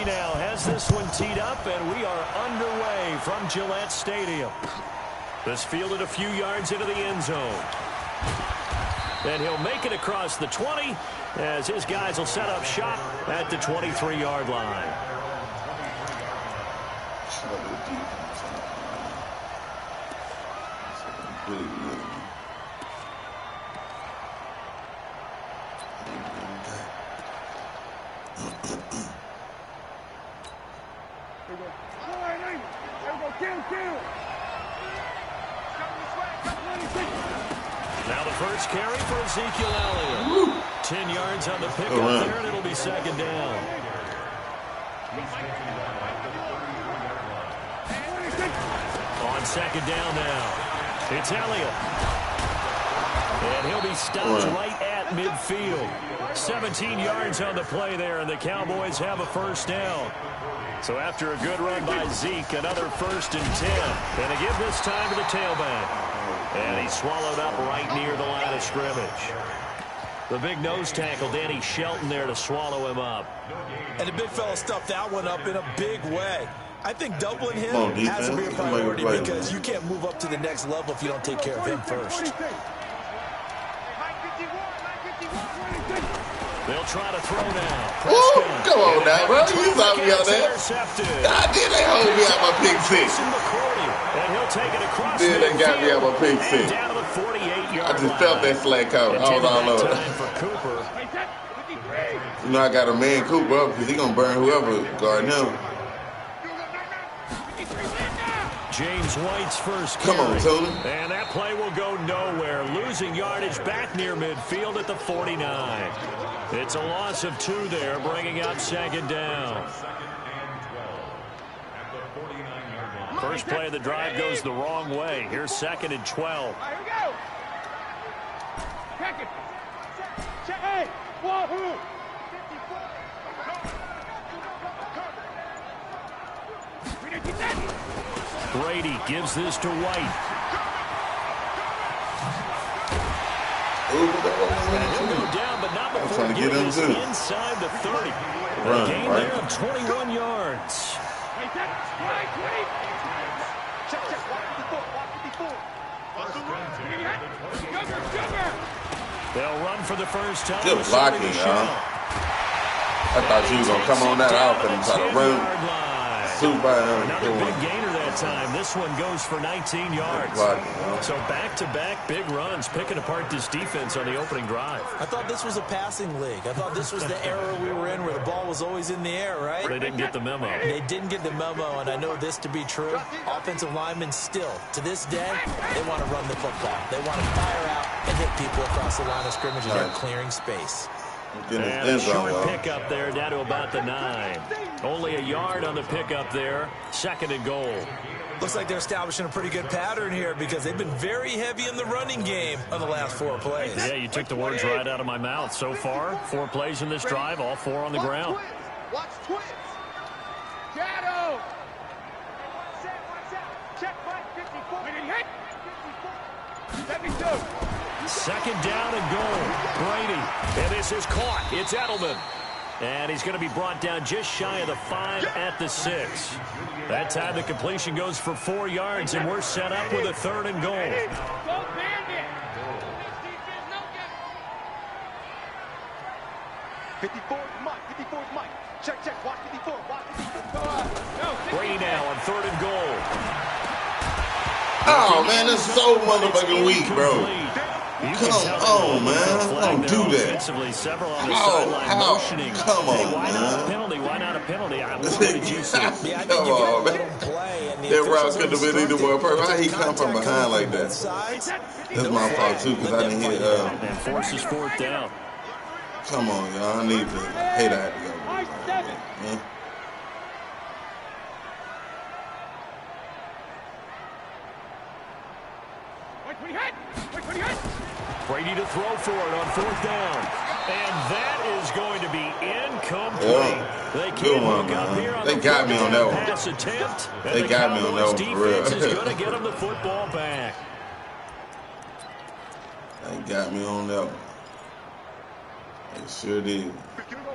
He now has this one teed up, and we are underway from Gillette Stadium. This fielded a few yards into the end zone. And he'll make it across the 20 as his guys will set up shop at the 23-yard line. Now the first carry for Ezekiel Elliott. 10 yards on the pickup there, and it'll be second down. On second down now, it's Elliott. And he'll be stopped right at midfield. 17 yards on the play there, and the Cowboys have a first down. So after a good run by Zeke, another 1st and 10. And to give this time to the tailback. And he's swallowed up right near the line of scrimmage. The big nose tackle, Danny Shelton, there to swallow him up. And the big fella stuffed that one up in a big way. I think doubling him has to be a priority because you can't move up to the next level if you don't take care of him first. They'll try to throw now. Woo! Come on now, bro. You saw me out there. God, did they hold me out my pick six? And he'll take it across. Then they got me out my pick six. Down to the 48-yard I just felt that slack out. I was all over. You know, I got a man Cooper up because he's going to burn whoever guarding him. James White's first carry. Come on, Tony. And that play will go nowhere. Losing yardage back near midfield at the 49. It's a loss of 2 there, bringing up second down. First play of the drive goes the wrong way. Here's 2nd and 12. Here we go. Check it. Hey, wahoo. Brady gives this to White. And he'll go down, but not before getting this inside the 30. A gain there of 21 yards. They'll run for the first time. Good blocking, y'all. I thought you was going to come on that outfit and try to run. Another big gainer that time. This one goes for 19 yards. So back-to-back big runs, picking apart this defense on the opening drive. I thought this was a passing league. I thought this was the era we were in where the ball was always in the air, right? They didn't get the memo. They didn't get the memo, and I know this to be true. Offensive linemen still, to this day, they want to run the football. They want to fire out and hit people across the line of scrimmage and they're clearing space. And a short pickup there down to about the 9. Only a yard on the pickup there. 2nd and goal. Looks like they're establishing a pretty good pattern here because they've been very heavy in the running game on the last 4 plays. Yeah, you took the words right out of my mouth. So far, 4 plays in this drive, all 4 on the ground. Watch twins. Shadow. Check 54. Hit. 72. 2nd down and goal. Brady. And this is caught. It's Edelman. And he's going to be brought down just shy of the 5 at the 6. That time the completion goes for 4 yards, and we're set up with a 3rd and goal. Go Bandit. 54 Mike. 54 Mike. Check. Watch 54. Watch 54. Brady now on 3rd and goal. Oh, man, that's so motherfucking weak, bro. Come on, man. Don't do that. Come on, why not a penalty? Why not a penalty? What did you say? Come on, man. That route could have been either one. Why he come from behind like that? That's my fault, too, because I didn't hit. And forces 4th down. Come on, y'all. I need to. Hey, that. Yeah. Brady to throw for it on 4th down. And that is going to be incomplete. They can't hook up here on the got me on that one. Pass attempt. They got me on that one for real. Defense is going to get him the football back. They got me on that one. It sure did.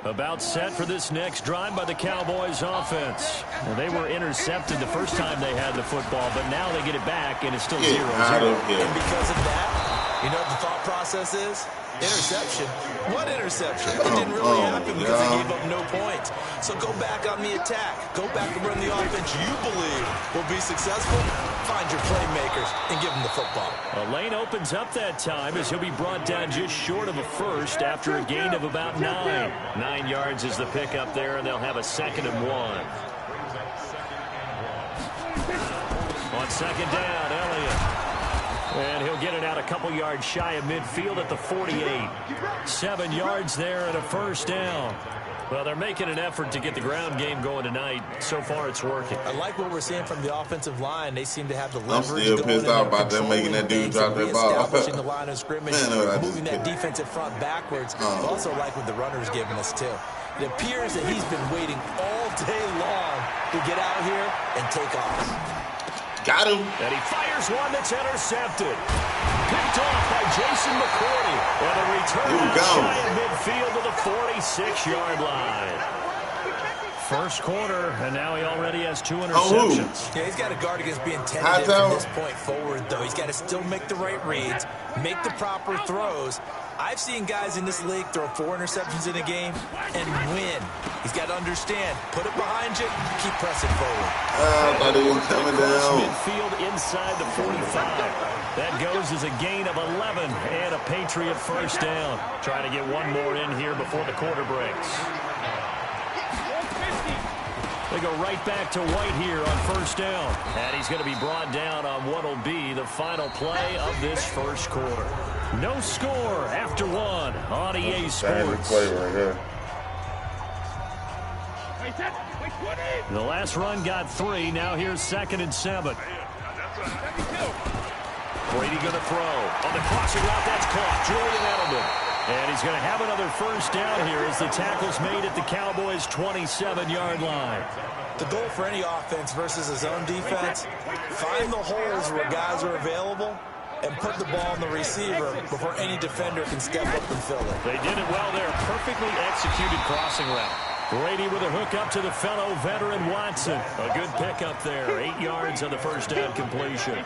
About set for this next drive by the Cowboys offense. Well, they were intercepted the first time they had the football, but now they get it back, and it's still 0-0. And because of that, you know what the thought process is? Interception. What interception? It didn't really happen because they gave up no points. So go back on the attack. Go back and run the offense you believe will be successful. Find your playmakers and give them the football. A lane opens up that time as he'll be brought down just short of a first after a gain of about 9. 9 yards is the pickup there, and they'll have a 2nd and 1. On 2nd down, Elliott. And he'll get it out a couple yards shy of midfield at the 48. 7 yards there and a 1st down. Well, they're making an effort to get the ground game going tonight. So far, it's working. I like what we're seeing from the offensive line. They seem to have the I'm leverage. still pissed off about them making that dude drop that ball. Establishing the line of scrimmage, moving that defensive front backwards. I also like what the runner's giving us, too. It appears that he's been waiting all day long to get out here and take off. Got him. And he fires one that's intercepted. Picked off by Jason McCourty. And a return shy of midfield to the 46-yard line. First quarter, and now he already has 2 interceptions. Yeah, he's got to guard against being tentative from this point forward, though. He's got to still make the right reads, make the proper throws. I've seen guys in this league throw 4 interceptions in a game and win. He's got to understand, put it behind you, keep pressing forward. I thought he was coming down. Midfield inside the 45. That goes as a gain of 11 and a Patriot 1st down. Trying to get one more in here before the quarter breaks. They go right back to White here on 1st down. And he's going to be brought down on what will be the final play of this first quarter. No score after 1 on EA Sports. Play right here. The last run got 3. Now here's 2nd and 7. Brady going to throw. On the crossing route, that's caught. Julian Edelman. And he's going to have another 1st down here as the tackle's made at the Cowboys' 27-yard line. The goal for any offense versus a zone defense, find the holes where guys are available and put the ball on the receiver before any defender can step up and fill it. They did it well there. Perfectly executed crossing route. Brady with a hook up to the fellow veteran Watson. A good pickup there. 8 yards on the 1st down completion.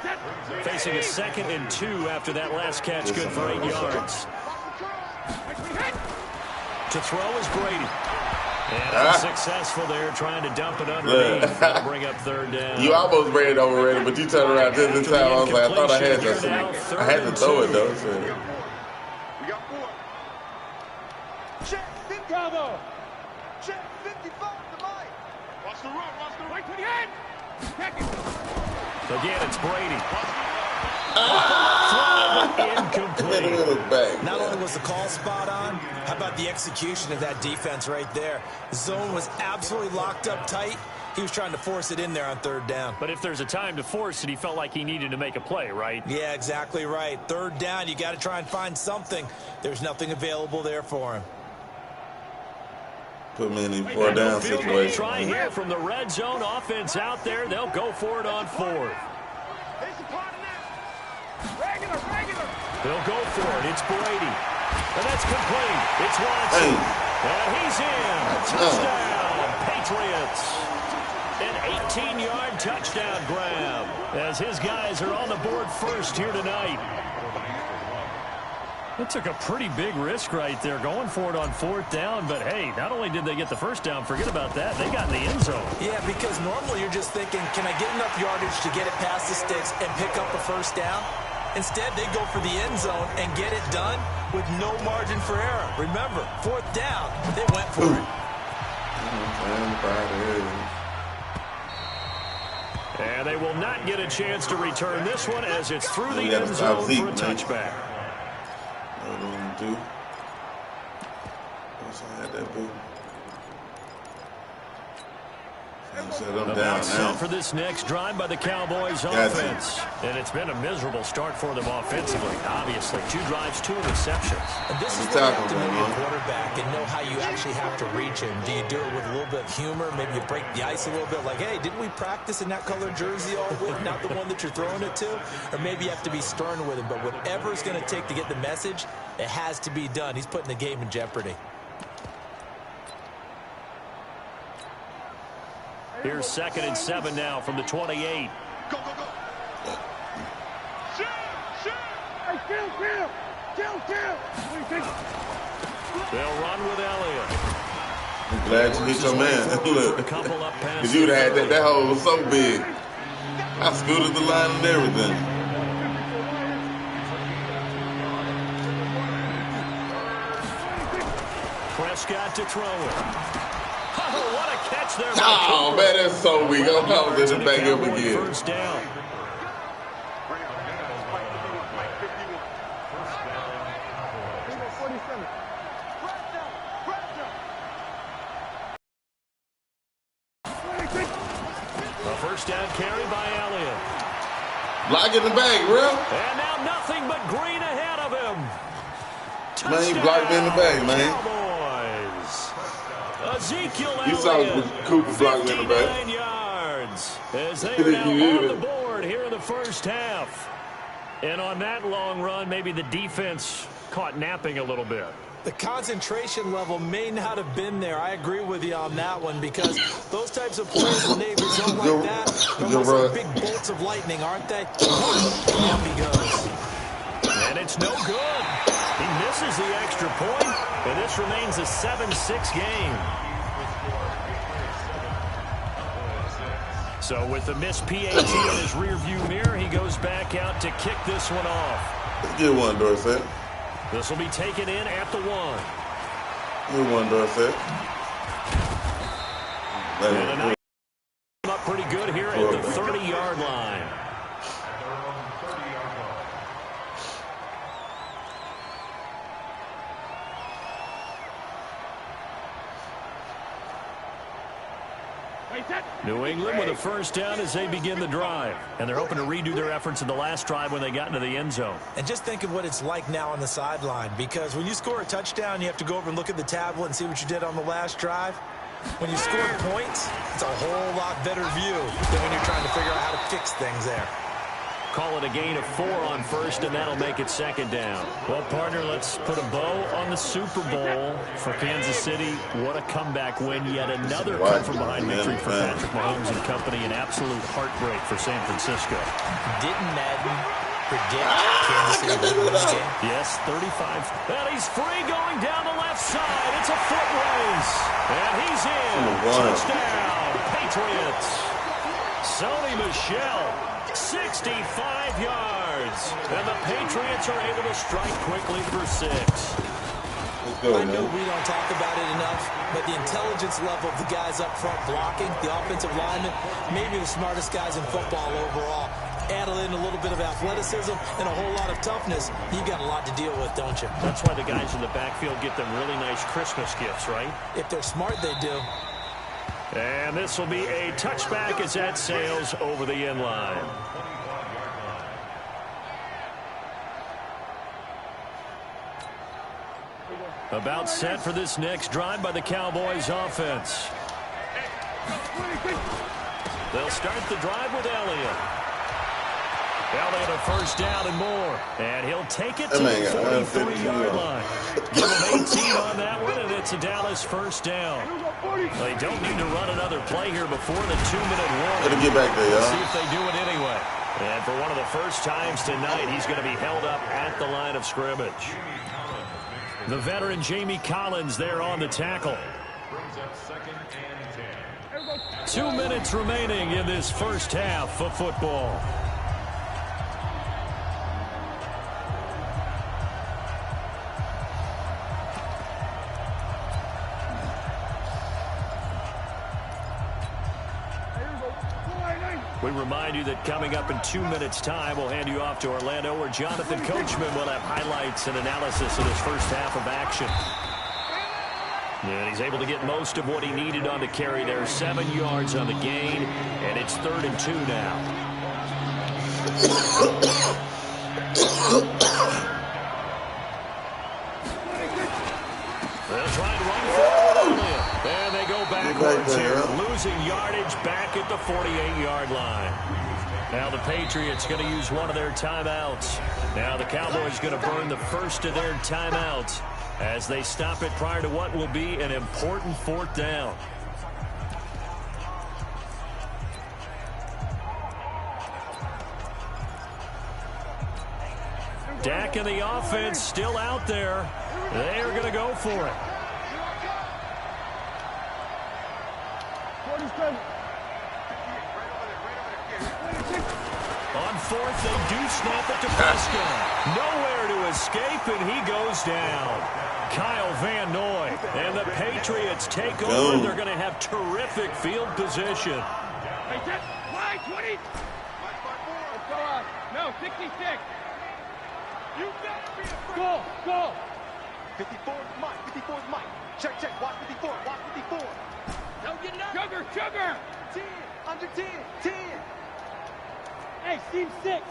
Facing a 2nd and 2 after that last catch. Good for 8 yards. To throw is Brady. And unsuccessful there, trying to dump it underneath. That'll bring up 3rd down. You almost ran it over ready, but you turned around just in time. I was like, I thought I had that. I had to throw it, though. So. We got 4. Check 50. Bravo. Check 55 to Mike. Watch the run. Watch the right to the end. Again, it's Brady. Incomplete. Not only was the call spot on, how about the execution of that defense right there? The zone was absolutely locked up tight. He was trying to force it in there on 3rd down. But if there's a time to force it, he felt like he needed to make a play, right? Yeah, exactly right. 3rd down, you got to try and find something. There's nothing available there for him. Put me in the 4th down situation. Try here from the red zone offense out there. They'll go for it on 4th. They'll go for it. It's Brady. And that's complete. It's Watson. And he's in. Touchdown, Patriots. An 18-yard touchdown grab as his guys are on the board first here tonight. It took a pretty big risk right there going for it on 4th down. But, hey, not only did they get the 1st down, forget about that. They got in the end zone. Yeah, because normally you're just thinking, can I get enough yardage to get it past the sticks and pick up a 1st down? Instead, they go for the end zone and get it done with no margin for error. Remember, 4th down, they went for it. And they will not get a chance to return this one as it's through the end zone for a touchback. Set them down About set now. for this next drive by the Cowboys offense. And it's been a miserable start for them offensively, obviously. 2 drives, 2 interceptions. And this is where you have to know your quarterback and know how you actually have to reach him. Do you do it with a little bit of humor? Maybe you break the ice a little bit, like, hey, didn't we practice in that colored jersey all week, not the one that you're throwing it to? Or maybe you have to be stern with him. But whatever it's going to take to get the message, it has to be done. He's putting the game in jeopardy. Here's 2nd and 7 now from the 28. Go, go, go. Shoot, shoot. Hey, kill. What do you think? They'll run with Elliott. I'm glad you hit your man. Look, A couple up passes. because you'd have had that hole was so big. I scooted the line and everything. Prescott to throw it. Oh, what a catch there. Oh, man, that's so weak. I'm going to back up again. First down. A first down carry by Elliott. Block in the back, bro. And now nothing but green ahead of him. Man, he blocked me in the back, man. Cowboys. Ezekiel You saw Elliott, Cooper block me in the back. 59 yards as they are now on the board here in the first half. And on that long run, maybe the defense caught napping a little bit. The concentration level may not have been there. I agree with you on that one because those types of plays, when they result like that, they're almost like big bolts of lightning, aren't they? Off he goes. And it's no good. He misses the extra point, and this remains a 7-6 game. So with the missed PAT in his rearview mirror, he goes back out to kick this one off. Get one, Dorsett. This will be taken in at the 1. Get one, Dorsett. And up pretty good here at the 30-yard line. New England with a first down as they begin the drive. And they're hoping to redo their efforts in the last drive when they got into the end zone. And just think of what it's like now on the sideline, because when you score a touchdown, you have to go over and look at the tablet and see what you did on the last drive. When you score points, it's a whole lot better view than when you're trying to figure out how to fix things there. Call it a gain of 4 on first, and that'll make it 2nd down. Well, partner, let's put a bow on the Super Bowl for Kansas City. What a comeback win. Yet another come-from-behind victory for Patrick Mahomes and company. An absolute heartbreak for San Francisco. Didn't Madden predict Kansas City would win the game? Yes, 35. And he's free going down the left side. It's a foot race. And he's in. Touchdown, Patriots. Sony Michel. 65 yards. And the Patriots are able to strike quickly for 6. I know we don't talk about it enough, but the intelligence level of the guys up front blocking, the offensive linemen, maybe the smartest guys in football overall. Add in a little bit of athleticism and a whole lot of toughness, you've got a lot to deal with, don't you? That's why the guys in the backfield get them really nice Christmas gifts, right? If they're smart, they do. And this will be a touchback as that sails over the end line. About set for this next drive by the Cowboys offense. They'll start the drive with Elliott. Elliott a first down and more. And he'll take it to the 43-yard line. Give him 18 on that one, and it's a Dallas first down. They don't need to run another play here before the 2-minute warning. Let him get back there, y'all. See if they do it anyway. And for one of the first times tonight, he's going to be held up at the line of scrimmage. The veteran Jamie Collins there on the tackle. 2 minutes remaining in this first half of football. We remind you that coming up in 2 minutes' time, we'll hand you off to Orlando, where Jonathan Coachman will have highlights and analysis of this first half of action. And he's able to get most of what he needed on the carry there. 7 yards on the gain, and it's 3rd and 2 now. They'll try and run forward. And they go backwards here, losing yardage back at the 48-yard line. Now the Patriots going to use one of their timeouts. Now the Cowboys going to burn the first of their timeouts as they stop it prior to what will be an important 4th down. Dak and the offense still out there. They are going to go for it. On 4th, they do snap it to Prescott. Nowhere to escape, and he goes down. Kyle Van Noy. And the Patriots take over. They're going to have terrific field position. Line 20. No, 66. You gotta be afraid. Go. 54 is Mike. 54 is Mike. Check. Watch 54. Watch 54. Don't get enough. Sugar. 10. Under 10. 10. Hey, seam 6.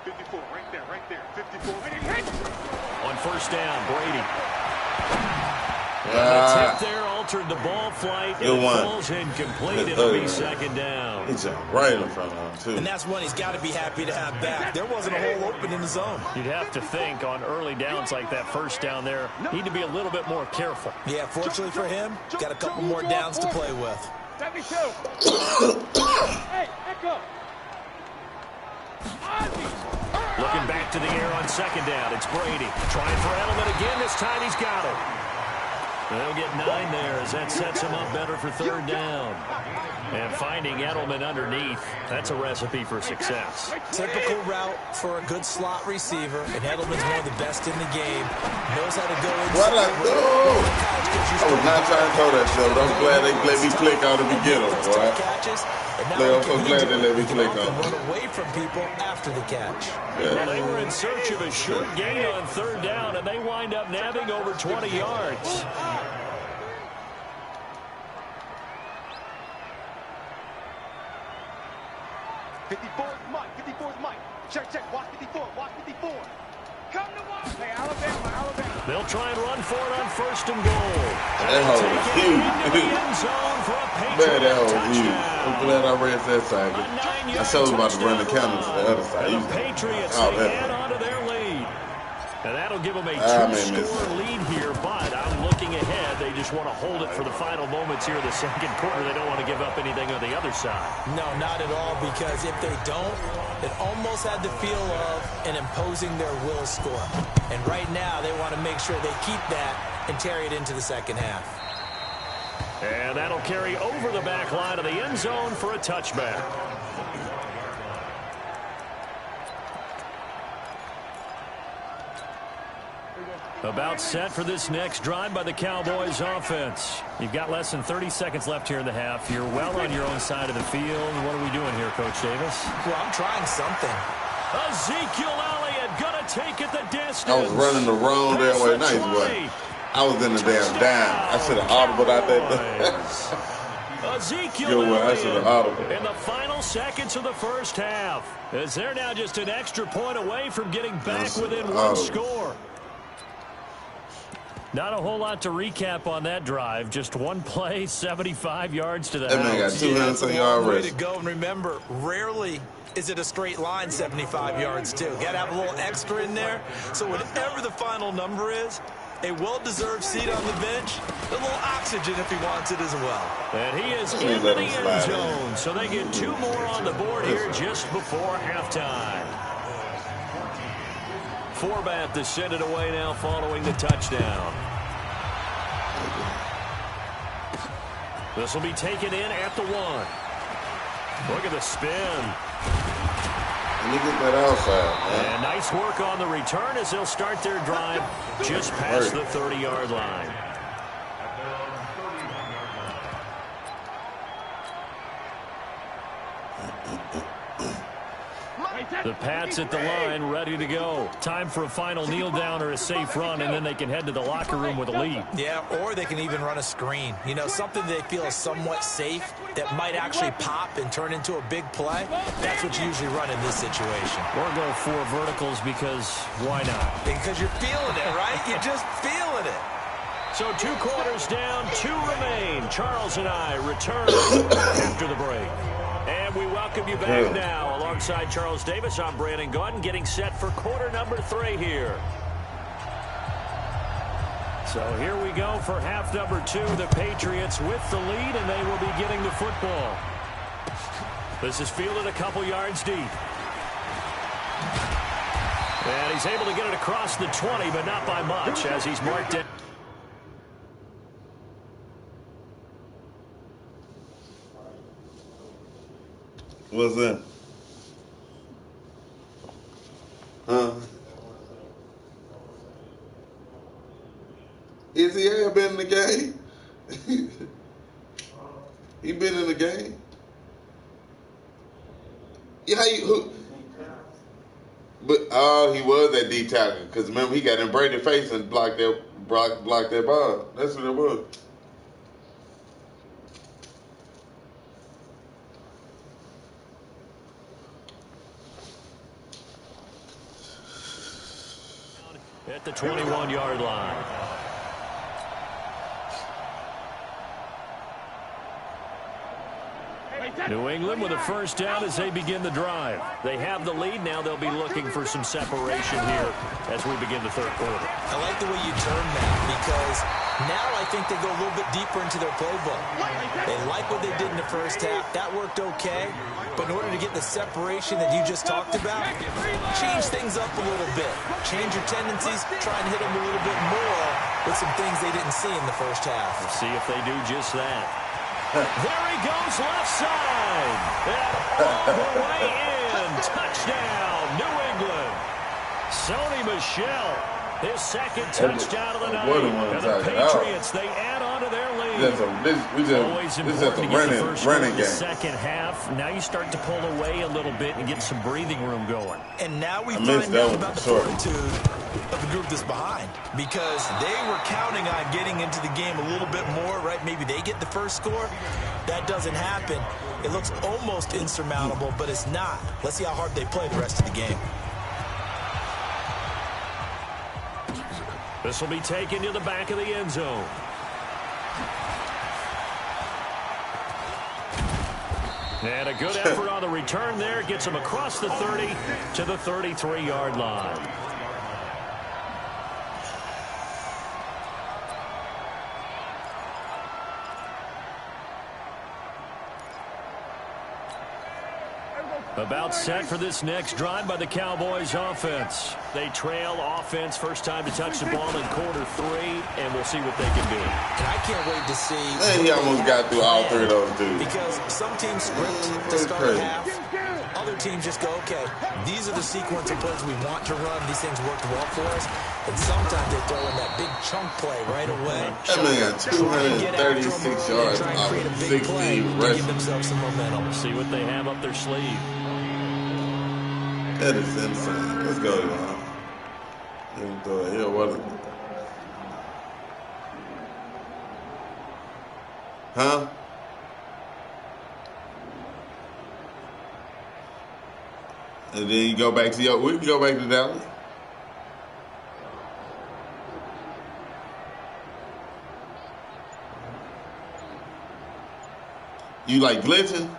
54, right there. 54. On 1st down, Brady. The tip there altered the ball flight. Good one. Falls incomplete. It'll be 2nd down. He's right in front of him, too. And that's one he's got to be happy to have back. There wasn't a hole open in the zone. You'd have to think on early downs like that 1st down there, need to be a little bit more careful. Yeah, fortunately for him, got a couple more downs to play with. 72. Hey, echo. Looking back to the air on 2nd down. It's Brady. Trying for Edelman again. This time he's got it. They'll get 9 there as that sets him up better for 3rd down. And finding Edelman underneath, that's a recipe for success. Typical route for a good slot receiver, and Edelman's one of the best in the game. Knows how to go inside. What I do? I was not trying to throw that shit, but I'm glad they let me click out to begin with, boy. I'm so glad they let me click on. Run away from people after the catch. Yeah. Well, they were in search of a short gain on 3rd down, and they wind up nabbing over 20 yards. Check. Watch 54. Come to watch. Hey, Alabama. They'll try and run for it on 1st and goal. That hole was huge. Man, that hole was huge. I'm glad I ran that side. I saw him about to run the counter to the other side. The Patriots add on to their lead. And that'll give them a 2-score lead here, but I'm looking ahead. They just want to hold it for the final moments here of the 2nd quarter. They don't want to give up anything on the other side. No, not at all, because if they don't, it almost had the feel of an imposing their will score. And right now, they want to make sure they keep that and carry it into the 2nd half. And that'll carry over the back line of the end zone for a touchback. About set for this next drive by the Cowboys offense. You've got less than 30 seconds left here in the half. You're well on your own side of the field. What are we doing here, Coach Davis? Well, I'm trying something. Ezekiel Elliott gonna take it the distance. I was running the wrong damn way. Nice way. I was in the damn dime. I should have audibled out there. Ezekiel Elliott in the final seconds of the 1st half. As they're now just an extra point away from getting back within one score. Not a whole lot to recap on that drive. Just one play, 75 yards to the house. That man got 200 yards. Way to go. And remember, rarely is it a straight line 75 yards, too. Got to have a little extra in there. So whatever the final number is, a well-deserved seat on the bench, a little oxygen if he wants it as well. And he is in the end zone. So they get 2 more on the board here just before halftime. Forbat to send it away now following the touchdown. This will be taken in at the 1. Look at the spin. Let me get that outside, man. And nice work on the return as they'll start their drive just past the 30-yard line. The Pats at the line, ready to go. Time for a final kneel down or a safe run, and then they can head to the locker room with a lead. Yeah, or they can even run a screen. You know, something they feel is somewhat safe that might actually pop and turn into a big play. That's what you usually run in this situation. Or go 4 verticals because why not? Because you're feeling it, right? You're just feeling it. So 2 quarters down, 2 remain. Charles and I return after the break. And we welcome you back now. Alongside Charles Davis, I'm Brandon Gaudin, getting set for quarter number 3 here. So here we go for half number 2. The Patriots with the lead, and they will be getting the football. This is fielded a couple yards deep. And he's able to get it across the 20, but not by much as he's marked it. What's that? Huh? Is he ever been in the game? He been in the game? Yeah, but he was that D tackle because remember he got in Brady's face and blocked that ball. That's what it was. At the 21-yard line. New England with a first down as they begin the drive. They have the lead. Now they'll be looking for some separation here as we begin the third quarter. I like the way you turn that because now I think they go a little bit deeper into their playbook. They like what they did in the first half. That worked okay. But in order to get the separation that you just talked about, change things up a little bit. Change your tendencies. Try and hit them a little bit more with some things they didn't see in the first half. We'll see if they do just that. There he goes left side. And all the way in. Touchdown, New England. Sony Michel, his second touchdown of the night. And the Patriots, they add on to their lead. Always important to get the first goal in the second half. Now you start to pull away a little bit and get some breathing room going. And now we find out about the fortitude of the group that's behind because they were counting on getting into the game a little bit more, right? Maybe they get the first score. That doesn't happen. It looks almost insurmountable, but it's not. Let's see how hard they play the rest of the game. This will be taken to the back of the end zone. And a good effort on the return there. Gets him across the 30 to the 33-yard line. About set for this next drive by the Cowboys offense. They trail offense, first time to touch the ball in quarter 3, and we'll see what they can do. And I can't wait to see. And he almost got through all 3 of those dudes. Because some teams script to start a half. Other teams just go, okay, these are the sequence of plays we want to run. These things worked well for us. And sometimes they throw in that big chunk play right away. That man got 236 yards off of 16 rushes. Give themselves some momentum. See what they have up their sleeve. That is insane. Let's go, y'all. Here, what? Huh? And then you go back to we can go back to Dallas. You like glitching?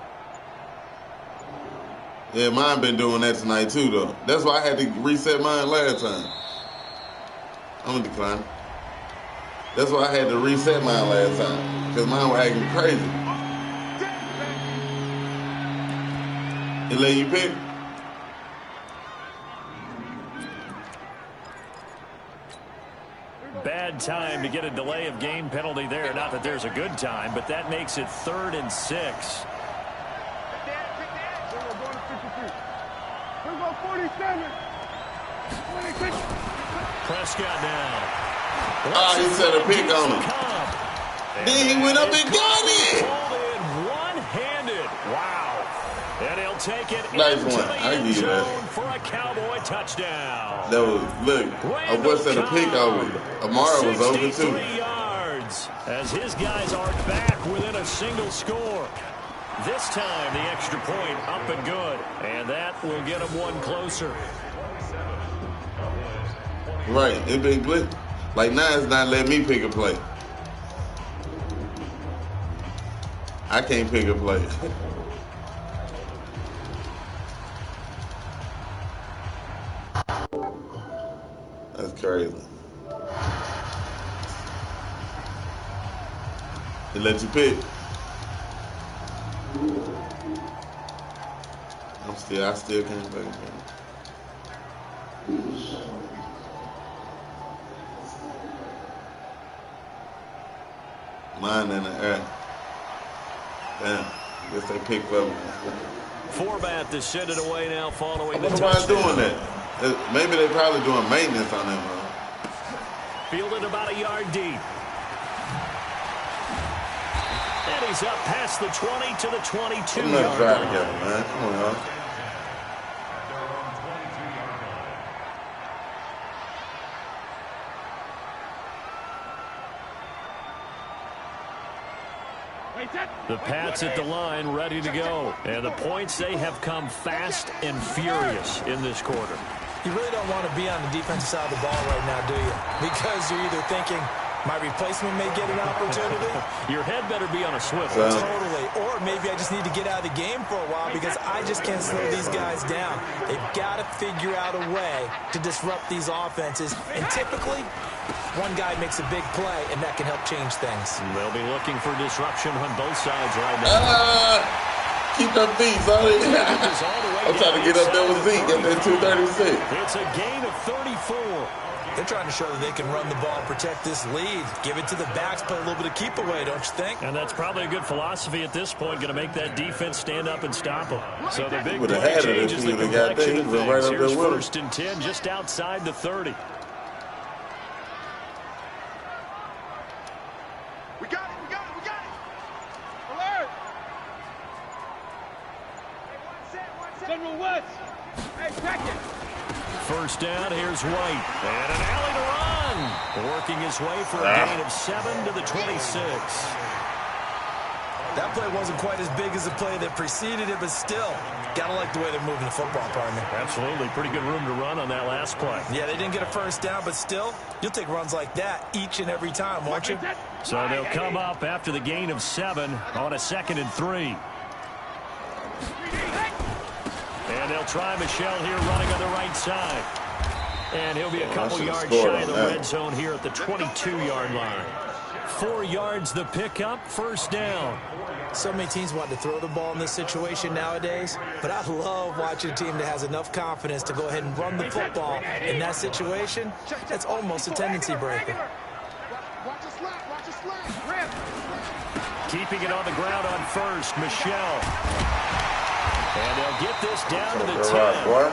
Yeah, mine been doing that tonight too, though. That's why I had to reset mine last time. I'm gonna decline. That's why I had to reset mine last time, because mine was acting crazy. It let you pick? Bad time to get a delay of game penalty there. Not that there's a good time, but that makes it 3rd and 6. Prescott now. He set a pick on him. Then he went up and got it. Pulled in one-handed. Wow. And he'll take it Nice into one. the I end give you zone that. for a Cowboy touchdown. That was, look, I was said a pick over. Amara was over too. 63 yards as his guys are back within a single score. This time the extra point up and good, and that will get them one closer. Right, it been blitz. Like now it's not letting me pick a play. I can't pick a play. That's crazy. It lets you pick. I still can't pick. Mine in the air. Damn. Guess they picked up. Forbat to send it away now following the touchdown. Why doing that? Maybe they're probably doing maintenance on them. Fielded about a yard deep. And he's up past the 20 to the 22-yard line. Man. Come on, y'all. The Pats at the line, ready to go. And the points, they have come fast and furious in this quarter. You really don't want to be on the defensive side of the ball right now, do you? Because you're either thinking, my replacement may get an opportunity. Your head better be on a swivel. Totally. Or maybe I just need to get out of the game for a while because I just can't slow these guys down. They've got to figure out a way to disrupt these offenses. And typically, one guy makes a big play, and that can help change things. They'll be looking for disruption on both sides right now. Keep them feet, son. I'm trying to get up there with Zeke at that 236. It's a gain of 34. They're trying to show that they can run the ball, protect this lead, give it to the backs, play a little bit of keep away, don't you think? And that's probably a good philosophy at this point, going to make that defense stand up and stop them. So the big play changes the complexion of things. Here's first and 10 just outside the 30. We got it, we got it, we got it. Alert! General West. Hey, check it. First down, here's White. And an alley to run. Working his way for a gain of 7 to the 26. That play wasn't quite as big as the play that preceded it, but still, got to like the way they're moving the football, partner. Absolutely. Pretty good room to run on that last play. Yeah, they didn't get a first down, but still, you'll take runs like that each and every time, won't you? So they'll come up after the gain of 7 on a 2nd and 3. And they'll try Michelle here running on the right side. And he'll be a couple yards shy of the red zone here at the 22-yard line. 4 yards the pickup, first down. So many teams want to throw the ball in this situation nowadays, but I love watching a team that has enough confidence to go ahead and run the football. In that situation, that's almost a tendency breaker. Keeping it on the ground on first, Michelle. And they'll get this down to the 10.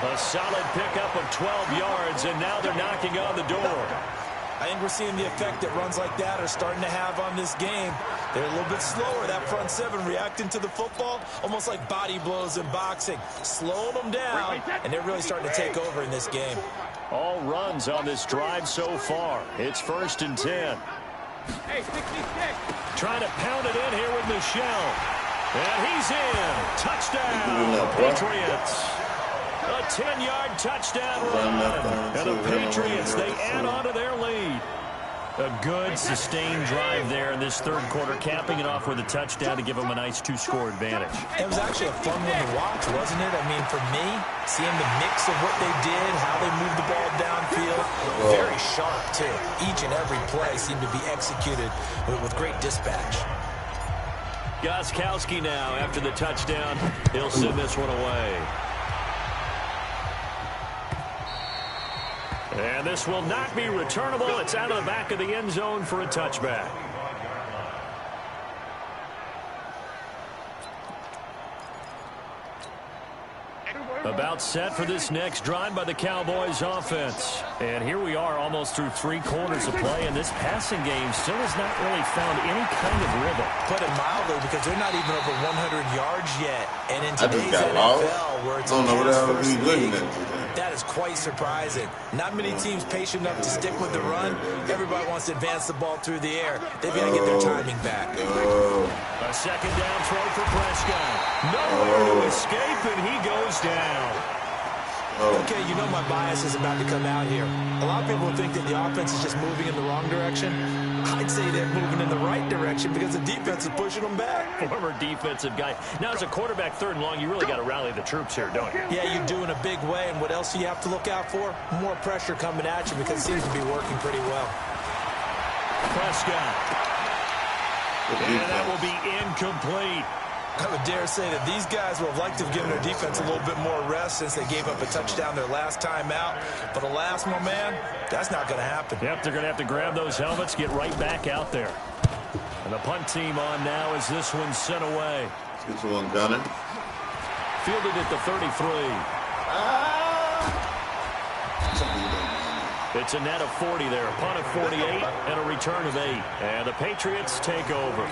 A solid pickup of 12 yards, and now they're knocking on the door. I think we're seeing the effect that runs like that are starting to have on this game. They're a little bit slower, that front seven, reacting to the football, almost like body blows in boxing. Slowing them down, and they're really starting to take over in this game. All runs on this drive so far. It's first and 10. Hey, 66. Trying to pound it in here with Michelle. And he's in. Touchdown, Patriots. A 10-yard touchdown run. And the Patriots, they add on to their lead. A good, sustained drive there in this third quarter, capping it off with a touchdown to give them a nice 2-score advantage. It was actually a fun one to watch, wasn't it? I mean, for me, seeing the mix of what they did, how they moved the ball downfield, very sharp, too. Each and every play seemed to be executed with great dispatch. Gostkowski now, after the touchdown, he'll send this one away. And this will not be returnable. It's out of the back of the end zone for a touchback. About set for this next drive by the Cowboys offense. And here we are almost through 3 quarters of play, and this passing game still has not really found any kind of rhythm. Put it mildly, because they're not even over 100 yards yet. And in today's NFL, where it's a pass-first league, that is quite surprising. Not many teams patient enough to stick with the run. Everybody wants to advance the ball through the air. They've got to get their timing back. A second down throw for Prescott. Nowhere to escape, and he goes down. Okay, you know my bias is about to come out here. A lot of people think that the offense is just moving in the wrong direction. I'd say they're moving in the right direction because the defense is pushing them back. Former defensive guy. Now, as a quarterback, 3rd and long, you really got to rally the troops here, don't you? Yeah, you do in a big way. And what else do you have to look out for? More pressure coming at you, because it seems to be working pretty well. Prescott. And that will be incomplete. I would dare say that these guys would have liked to have given their defense a little bit more rest since they gave up a touchdown their last time out. But alas, my man, that's not going to happen. Yep, they're going to have to grab those helmets, get right back out there. And the punt team on now as this one's sent away. Get you one, Gunner. Fielded at the 33. It's a net of 40 there. A punt of 48 and a return of 8. And the Patriots take over.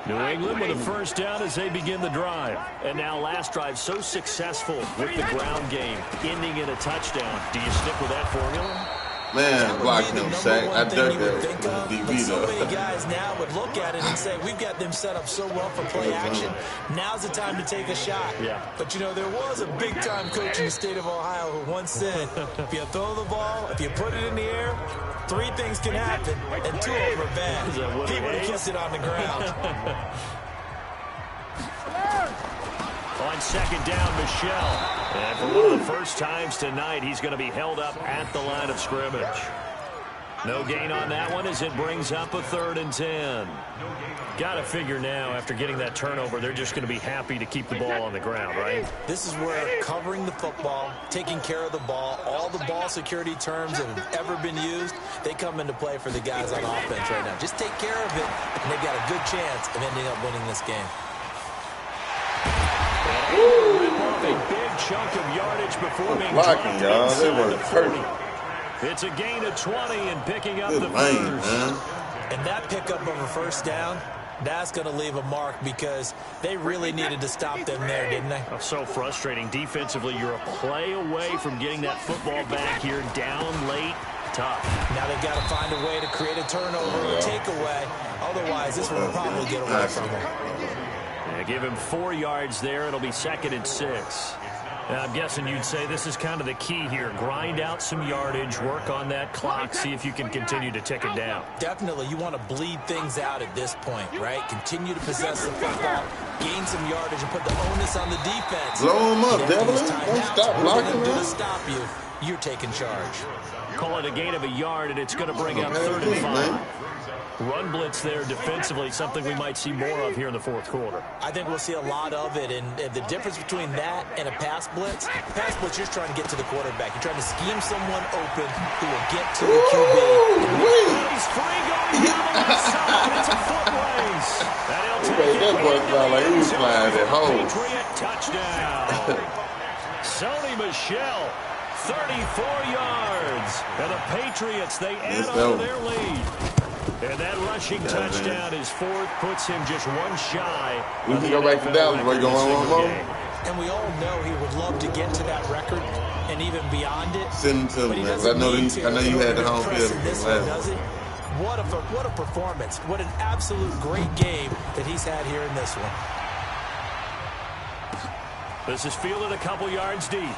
New England with a first down as they begin the drive. And now last drive so successful with the ground game, ending in a touchdown. Do you stick with that formula? Man, block him, Shaq. I dug that DB, so though. many guys now would look at it and say, we've got them set up so well for play action. Now's the time to take a shot. Yeah. But, you know, there was a big-time coach in the state of Ohio who once said, if you throw the ball, if you put it in the air, 3 things can happen, and 2 of them are bad. He would have kept it on the ground. On second down, Michelle. And for one of the first times tonight, he's going to be held up at the line of scrimmage. No gain on that one as it brings up a 3rd and 10. Got to figure now, after getting that turnover, they're just going to be happy to keep the ball on the ground, right? This is where covering the football, taking care of the ball, all the ball security terms that have ever been used, they come into play for the guys on offense right now. Just take care of it, and they've got a good chance of ending up winning this game. Rip off a big chunk of yardage before being dropped inside the 40. It's a gain of 20 and picking up the first. And that pickup of a first down, that's going to leave a mark because they really needed to stop them there, didn't they? Oh, so frustrating. Defensively, you're a play away from getting that football back here, down late. Tough. Now they've got to find a way to create a turnover or takeaway. Otherwise, this one will probably get away from them. Give him 4 yards there. It'll be 2nd and 6. I'm guessing you'd say this is kind of the key here. Grind out some yardage, work on that clock, see if you can continue to tick it down. Definitely. You want to bleed things out at this point, right? Continue to possess the football, gain some yardage, and put the onus on the defense. Blow him up, Devlin. Don't stop blocking, man. To stop you, you're taking charge. Call it a gain of a yard, and it's going to bring up 3rd and 5. Run blitz there defensively, something we might see more of here in the 4th quarter. I think we'll see a lot of it, and the difference between that and a pass blitz, you're trying to get to the quarterback. You're trying to scheme someone open who will get to the QB. He's free going down the left side. It's a foot race. That boy sound like he was flying at home. Patriot touchdown. Sony Michel, 34 yards. And the Patriots, they add on to their lead. And that rushing touchdown is 4th, puts him just 1 shy. We can go back to Dallas. We're going one more. And we all know he would love to get to that record and even beyond it. Send him to me, man. I know you had the home field. What a performance. What an absolute great game that he's had here in this one. This is fielded a couple yards deep.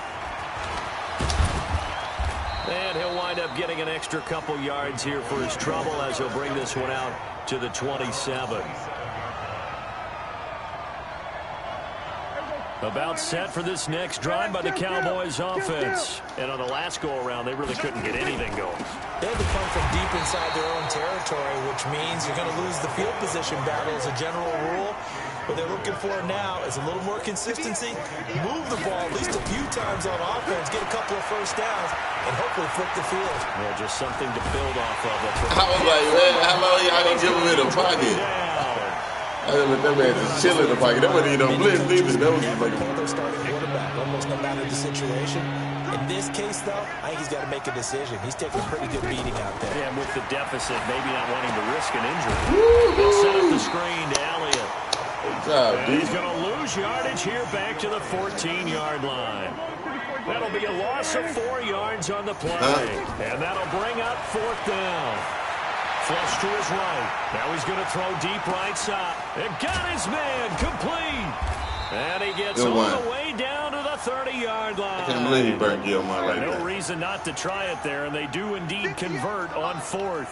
And he'll wind up getting an extra couple yards here for his trouble as he'll bring this one out to the 27. About set for this next drive by the Cowboys offense. And on the last go-around, they really couldn't get anything going. They had to punt from deep inside their own territory, which means you're going to lose the field position battle as a general rule. What they're looking for now is a little more consistency, move the ball at least a few times on offense, get a couple of first downs, and hopefully flip the field. Yeah, just something to build off of. That's what I was like, man, how long y'all gonna give him in the pocket? I let that man just chill in the pocket. That wasn't even no blitz either. That was just like Their starting quarterback, almost no matter the situation. In this case, though, I think he's got to make a decision. He's taking a pretty good beating out there. Yeah, and with the deficit, maybe not wanting to risk an injury. They'll set up the screen to Elliott. good job, And he's D. going to lose yardage here back to the 14-yard line. That'll be a loss of 4 yards on the play. And that'll bring up 4th down. Flush to his right. Now he's going to throw deep right side. And got his man complete. And he gets all the way down to the 30-yard line. I can't believe he burnt Gilmore like that. No reason not to try it there, and they do indeed convert on 4th.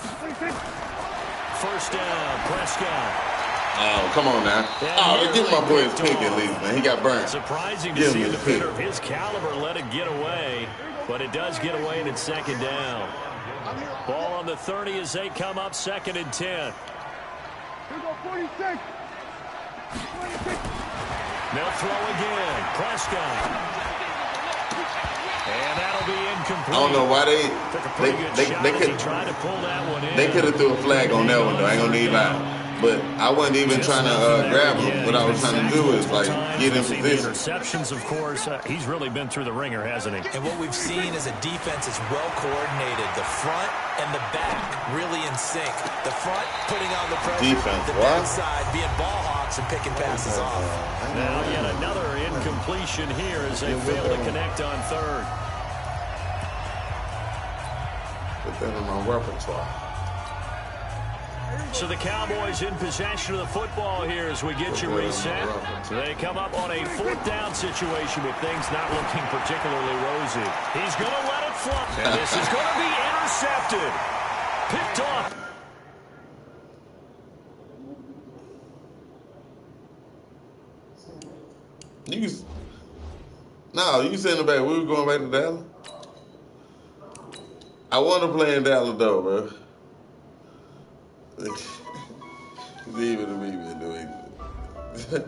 First down, Prescott. Oh, come on now. Oh, give my boy his pick at least, man. He got burnt. Surprising to see a defender of his caliber let it get away, but it does get away and it's 2nd down. Ball on the 30 as they come up 2nd and 10. Here we go, 46. They'll throw again. Prescott. And that'll be incomplete. I don't know why they could have threw a flag on that one though. I ain't gonna need that. But I wasn't even trying to grab him. What I was trying to do is like get in position. Interceptions, of course. He's really been through the ringer, hasn't he? And what we've seen is a defense is well coordinated. The front and the back really in sync. The front putting on the pressure. Defense, the backside being ball hawks and picking passes off. Now yet another incompletion here as they fail to connect on 3rd. Put that in my repertoire. So the Cowboys in possession of the football here as we get you reset. So they come up on a 4th down situation with things not looking particularly rosy. He's going to let it fly. And this is going to be intercepted. Picked off. You said in the back, we were going back to Dallas? I want to play in Dallas though, bro. Leave it to me, man.